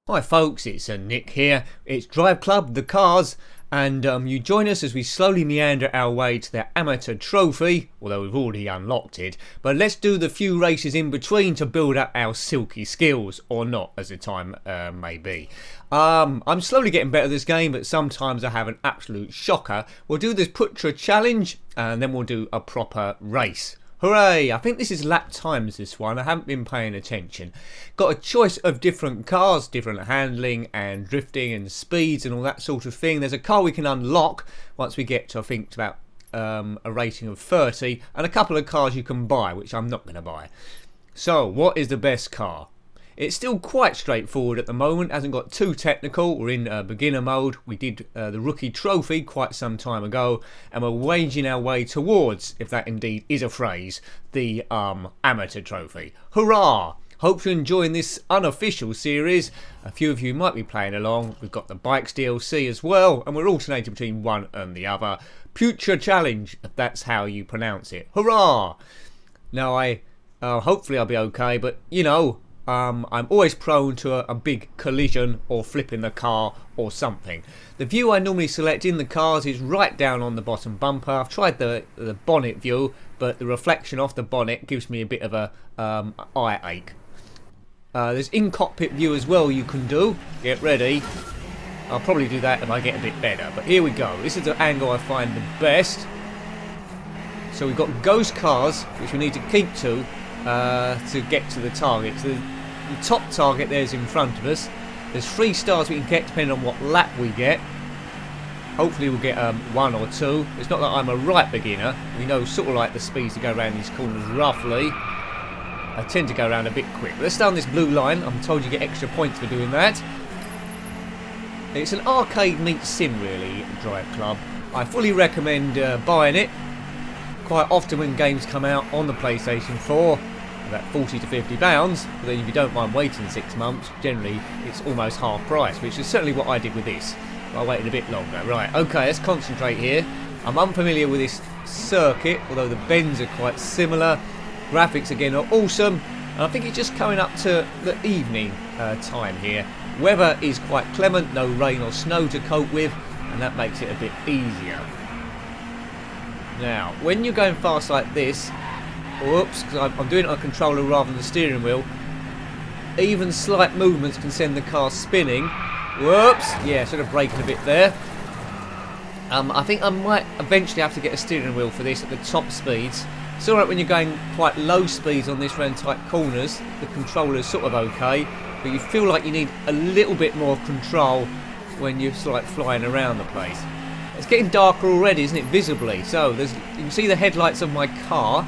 Hi folks, it's Nick here. It's DriveClub, the cars, and you join us as we slowly meander our way to the amateur trophy, although we've already unlocked it. But let's do the few races in between to build up our silky skills, or not, as the time may be. I'm slowly getting better at this game, but sometimes I have an absolute shocker. We'll do this Putra challenge, and then we'll do a proper race. Hooray! I think this is lap times, this one. I haven't been paying attention. Got a choice of different cars, different handling and drifting and speeds and all that sort of thing. There's a car we can unlock once we get to, I think, about a rating of 30. And a couple of cars you can buy, which I'm not going to buy. So, what is the best car? It's still quite straightforward at the moment, hasn't got too technical. We're in beginner mode. We did the rookie trophy quite some time ago, and we're waging our way towards, if that indeed is a phrase, the amateur trophy. Hurrah! Hope you're enjoying this unofficial series. A few of you might be playing along. We've got the bikes DLC as well, and we're alternating between one and the other. Putra challenge, if that's how you pronounce it. Hurrah! Now hopefully I'll be okay, but you know, I'm always prone to a big collision or flipping the car or something. The view I normally select in the cars is right down on the bottom bumper. I've tried the bonnet view, but the reflection off the bonnet gives me a bit of a eye ache. There's in-cockpit view as well you can do. Get ready. I'll probably do that if I get a bit better. But here we go. This is the angle I find the best. So we've got ghost cars, which we need to keep to get to the target. So the top target there is in front of us. There's 3 stars we can get depending on what lap we get. Hopefully we'll get 1 or 2. It's not that I'm a right beginner. We know sort of like the speeds to go around these corners roughly. I tend to go around a bit quick. Let's stay on this blue line. I'm told you get extra points for doing that. It's an arcade meets sim really, DriveClub. I fully recommend buying it. Quite often when games come out on the PlayStation 4, about 40 to 50 pounds, but then if you don't mind waiting 6 months, generally it's almost half price, which is certainly what I did with this. But I waited a bit longer. Right, okay, let's concentrate here. I'm unfamiliar with this circuit, although the bends are quite similar. Graphics again are awesome, and I think it's just coming up to the evening time here. Weather is quite clement, no rain or snow to cope with, and that makes it a bit easier. Now, when you're going fast like this, whoops, because I'm doing it on a controller rather than the steering wheel, even slight movements can send the car spinning. Whoops, yeah, sort of braking a bit there. I think I might eventually have to get a steering wheel for this at the top speeds. It's alright when you're going quite low speeds on this round tight corners, the controller's sort of okay, but you feel like you need a little bit more control when you're sort of like flying around the place. It's getting darker already, isn't it, visibly? So you can see the headlights of my car.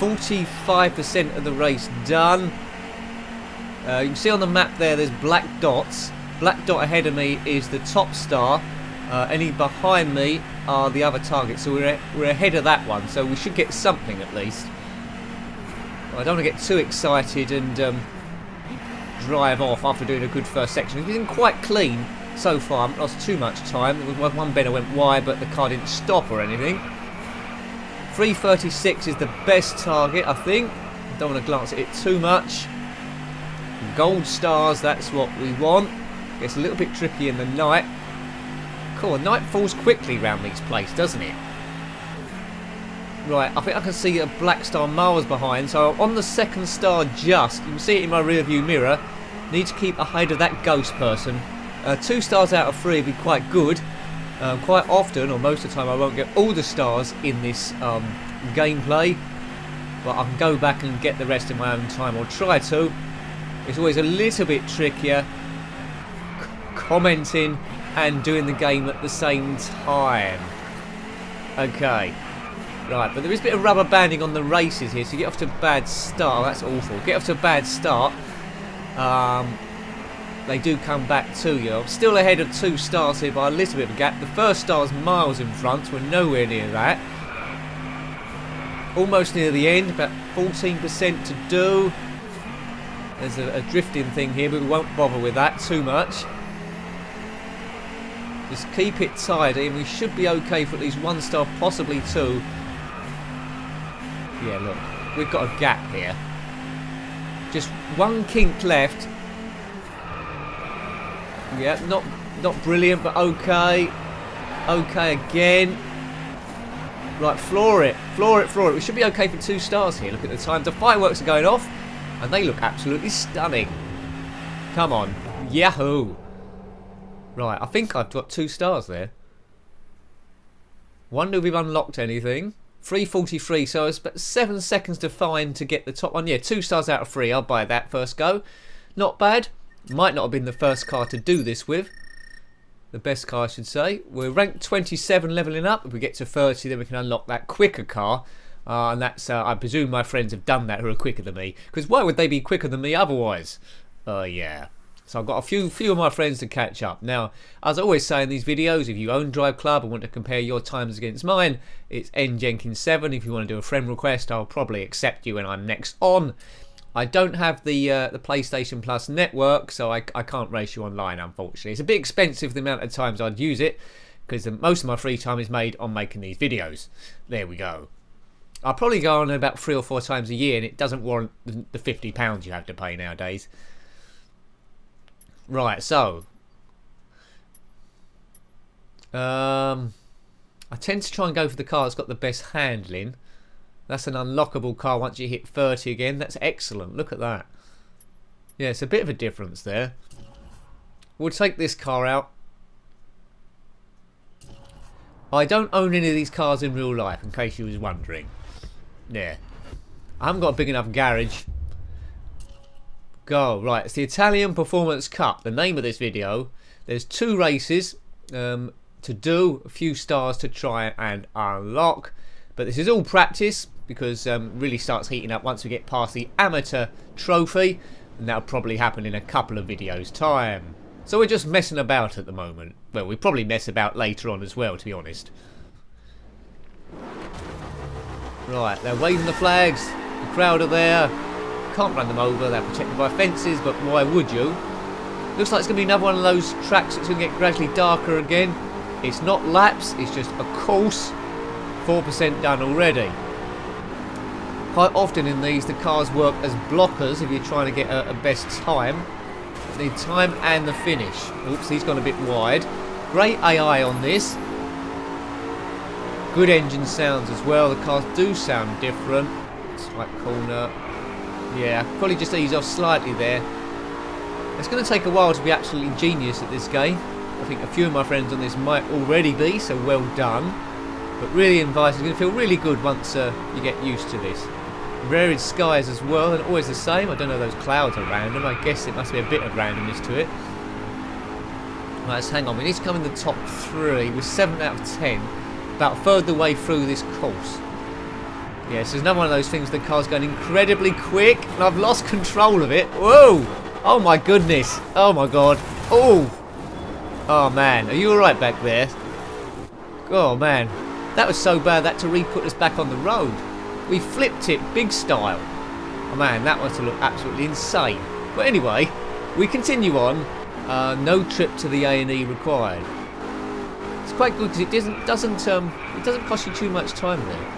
45% of the race done. You can see on the map there's black dots. Black dot ahead of me is the top star. Any behind me are the other targets. So we're ahead of that one. So we should get something at least. Well, I don't want to get too excited and drive off after doing a good first section. It's been quite clean so far. I haven't lost too much time. One bender went wide, but the car didn't stop or anything. 336 is the best target, I think. Don't want to glance at it too much. Gold stars, that's what we want. It's a little bit tricky in the night. Cool, night falls quickly around these places, doesn't it? Right, I think I can see a black star miles behind. So on the second star just, you can see it in my rear view mirror. Need to keep ahead of that ghost person. 2 stars out of 3 would be quite good. Quite often, or most of the time, I won't get all the stars in this gameplay, but I can go back and get the rest in my own time, or try to. It's always a little bit trickier commenting and doing the game at the same time. Okay, right, but there is a bit of rubber banding on the races here, so you get off to a bad start. Oh, that's awful. Get off to a bad start. They do come back to you. I'm still ahead of 2 stars here by a little bit of a gap. The first star's miles in front, so we're nowhere near that. Almost near the end, about 14% to do. There's a drifting thing here, but we won't bother with that too much. Just keep it tidy, and we should be okay for at least 1 star, possibly 2. Yeah, look, we've got a gap here. Just 1 kink left. Yeah, not brilliant, but okay. Okay again. Right, floor it. Floor it, floor it. We should be okay for 2 stars here. Look at the time. The fireworks are going off, and they look absolutely stunning. Come on. Yahoo! Right, I think I've got 2 stars there. Wonder if we've unlocked anything. 3:43, so it's about 7 seconds to find to get the top one. Yeah, 2 stars out of 3. I'll buy that first go. Not bad. Might not have been the first car to do this with. The best car, I should say. We're ranked 27 levelling up. If we get to 30, then we can unlock that quicker car. And that's, I presume my friends have done that who are quicker than me. Because why would they be quicker than me otherwise? Yeah. So I've got a few of my friends to catch up. Now, as I always say in these videos, if you own DriveClub and want to compare your times against mine, it's njenkins7. If you want to do a friend request, I'll probably accept you when I'm next on. I don't have the PlayStation Plus network, so I can't race you online, unfortunately. It's a bit expensive the amount of times I'd use it, because most of my free time is made on making these videos. There we go. I'll probably go on about 3 or 4 times a year, and it doesn't warrant the £50 you have to pay nowadays. Right, so I tend to try and go for the car that's got the best handling. That's an unlockable car once you hit 30 again. That's excellent. Look at that. Yeah, it's a bit of a difference there. We'll take this car out. I don't own any of these cars in real life, in case you was wondering. Yeah. I haven't got a big enough garage. Go. Right, it's the Italian Performance Cup. The name of this video. There's 2 races to do. A few stars to try and unlock. But this is all practice, because really starts heating up once we get past the amateur trophy, and that'll probably happen in a couple of videos time. So we're just messing about at the moment. Well, we probably mess about later on as well, to be honest. Right, they're waving the flags, the crowd are there. Can't run them over, they're protected by fences, but why would you? Looks like it's going to be another one of those tracks that's going to get gradually darker again. It's not laps, it's just a course. 4% done already. Quite often in these, the cars work as blockers if you're trying to get a best time. The time and the finish. Oops, he's gone a bit wide. Great AI on this. Good engine sounds as well. The cars do sound different. Slight corner. Yeah, probably just ease off slightly there. It's going to take a while to be absolutely genius at this game. I think a few of my friends on this might already be, so well done. But really inviting. It's going to feel really good once you get used to this. Varied skies as well, and always the same. I don't know if those clouds are random. I guess it must be a bit of randomness to it. Right, let's hang on. We need to come in the top 3 with 7 out of 10. About a third of the way through this course. Yes, there's another one of those things. The car's going incredibly quick, and I've lost control of it. Whoa! Oh my goodness! Oh my god! Oh! Oh man, are you alright back there? Oh man. That was so bad that to re-put us back on the road. We flipped it big style. Oh man, that must have looked absolutely insane. But anyway, we continue on. No trip to the A&E required. It's quite good because it doesn't cost you too much time there.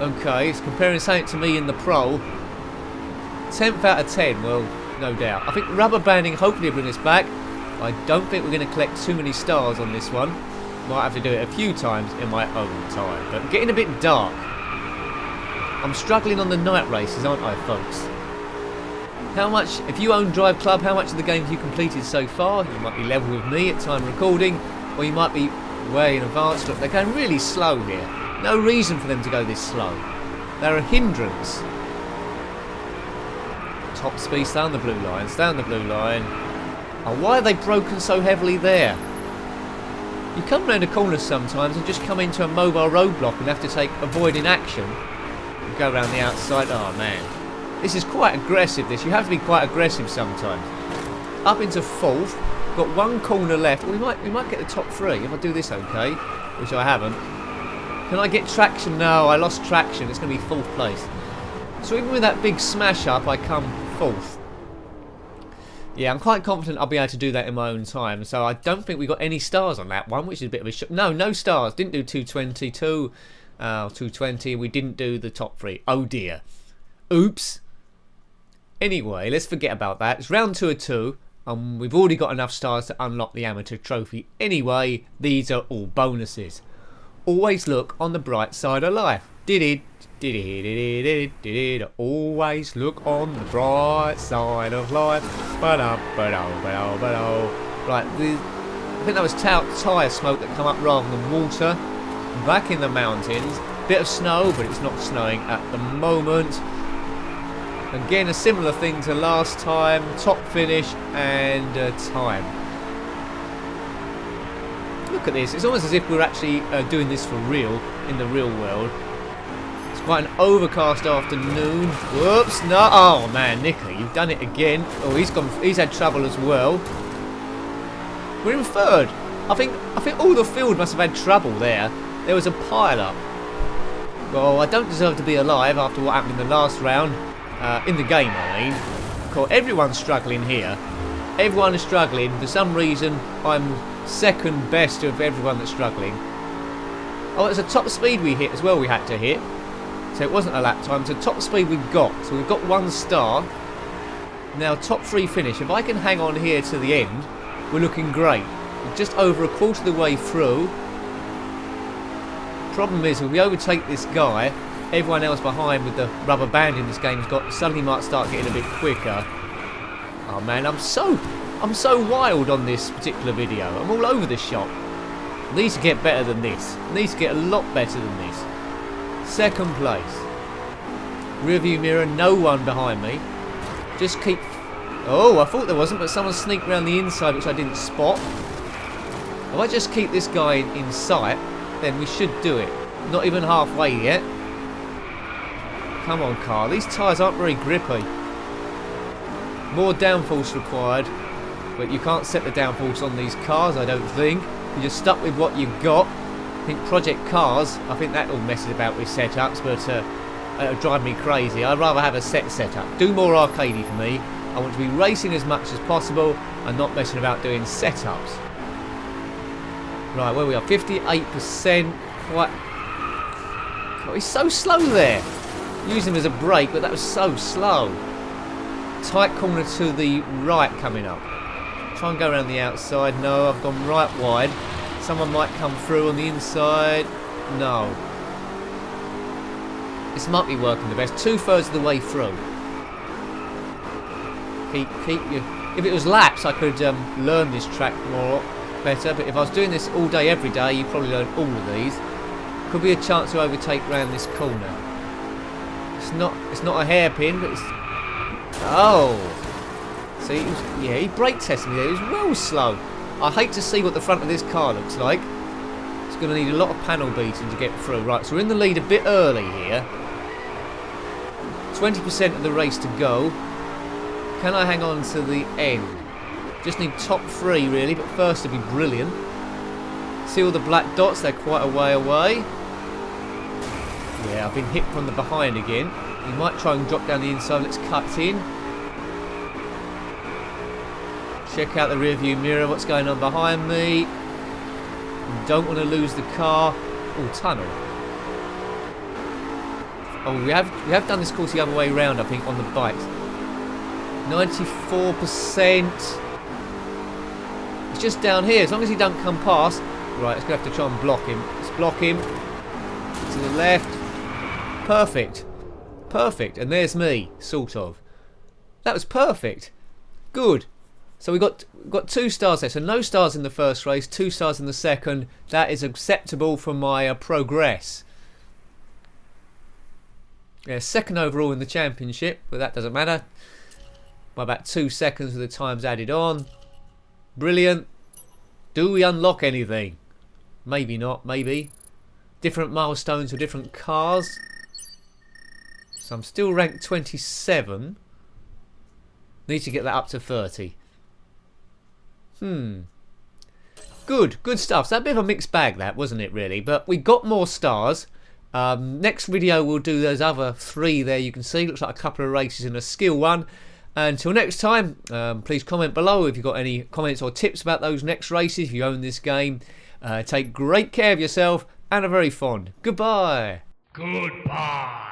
Okay, it's comparing something to me in the Pro. 10th out of 10, well, no doubt. I think rubber banding hopefully will bring us back. I don't think we're going to collect too many stars on this one. Might have to do it a few times in my own time. But getting a bit dark. I'm struggling on the night races, aren't I, folks? How much, if you own DriveClub, how much of the games have you completed so far? You might be level with me at time recording, or you might be way in advance. Look, they're going really slow here. No reason for them to go this slow. They're a hindrance. Top speed, stay on the blue line, stay on the blue line. Oh, why are they broken so heavily there? You come around a corner sometimes and just come into a mobile roadblock and have to take avoiding action. You go around the outside. Oh man, this is quite aggressive. This, you have to be quite aggressive sometimes. Up into 4th. Got 1 corner left. We might get the top 3 if I do this okay, which I haven't. Can I get traction? No, I lost traction. It's going to be 4th place. So even with that big smash up, I come 4th. Yeah, I'm quite confident I'll be able to do that in my own time. So I don't think we got any stars on that one, which is a bit of a shock. No stars. Didn't do 222, 220. We didn't do the top 3. Oh dear. Oops. Anyway, let's forget about that. It's round 2 of 2. We've already got enough stars to unlock the amateur trophy anyway. These are all bonuses. Always look on the bright side of life. Always look on the bright side of life. Right, I think that was tyre smoke that come up rather than water. Back in the mountains. Bit of snow, but it's not snowing at the moment. Again, a similar thing to last time. Top finish and time. Look at this. It's almost as if we're actually doing this for real in the real world. It's quite an overcast afternoon. Whoops! No! Oh man, Nicky, you've done it again. Oh, he's had trouble as well. We're in third. I think all the field must have had trouble there. There was a pile up. Well, I don't deserve to be alive after what happened in the last round. In the game, I mean. Cool. Everyone's struggling here. Everyone is struggling. For some reason, I'm second best of everyone that's struggling. Oh, it's a top speed we hit as well. We had to hit. So it wasn't a lap time. So top speed we've got. So we've got 1 star. Now top 3 finish. If I can hang on here to the end, we're looking great. We're just over a quarter of the way through. Problem is, if we overtake this guy, everyone else behind with the rubber band in this game suddenly might start getting a bit quicker. Oh man, I'm so wild on this particular video. I'm all over this shop. Needs to get better than this. Needs to get a lot better than this. Second place. Rearview mirror, no one behind me. Just keep... Oh, I thought there wasn't, but someone sneaked around the inside, which I didn't spot. If I just keep this guy in sight, then we should do it. Not even halfway yet. Come on, car. These tyres aren't very grippy. More downforce required. But you can't set the downforce on these cars, I don't think. You're just stuck with what you've got. I think Project Cars, I think that all messes about with setups, but it'll drive me crazy. I'd rather have a set setup. Do more arcadey for me. I want to be racing as much as possible and not messing about doing setups. Right, where we are, 58%. Quite... Oh, he's so slow there. Use him as a brake, but that was so slow. Tight corner to the right coming up. Try and go around the outside. No, I've gone right wide. Someone might come through on the inside. No. This might be working the best. 2/3 of the way through. Keep you. If it was laps, I could learn this track more better. But if I was doing this all day, every day, you probably learn all of these. Could be a chance to overtake round this corner. It's not a hairpin, but it's... Oh! See, he brake tested me there. He was well slow. I hate to see what the front of this car looks like. It's going to need a lot of panel beating to get through. Right, so we're in the lead a bit early here. 20% of the race to go. Can I hang on to the end? Just need top 3 really, but first to be brilliant. See all the black dots? They're quite a way away. Yeah, I've been hit from the behind again. He might try and drop down the inside. Let's cut in. Check out the rear view mirror. What's going on behind me? Don't want to lose the car. Oh, tunnel. Oh, we have done this course the other way around, I think, on the bikes. 94%. It's just down here. As long as he don't come past. Right, it's going to have to try and block him. Let's block him. To the left. Perfect. Perfect. And there's me, sort of. That was perfect. Good. So we got 2 stars there. So no stars in the first race, 2 stars in the second. That is acceptable for my progress. Yeah, second overall in the championship, but that doesn't matter. By about 2 seconds with the times added on. Brilliant. Do we unlock anything? Maybe not, maybe. Different milestones for different cars. So I'm still ranked 27. Need to get that up to 30. Good stuff. So a bit of a mixed bag that, wasn't it really? But we got more stars. Next video we'll do those other 3 there you can see. Looks like a couple of races and a skill one. Until next time, please comment below if you've got any comments or tips about those next races if you own this game. Take great care of yourself and are very fond. Goodbye. Goodbye.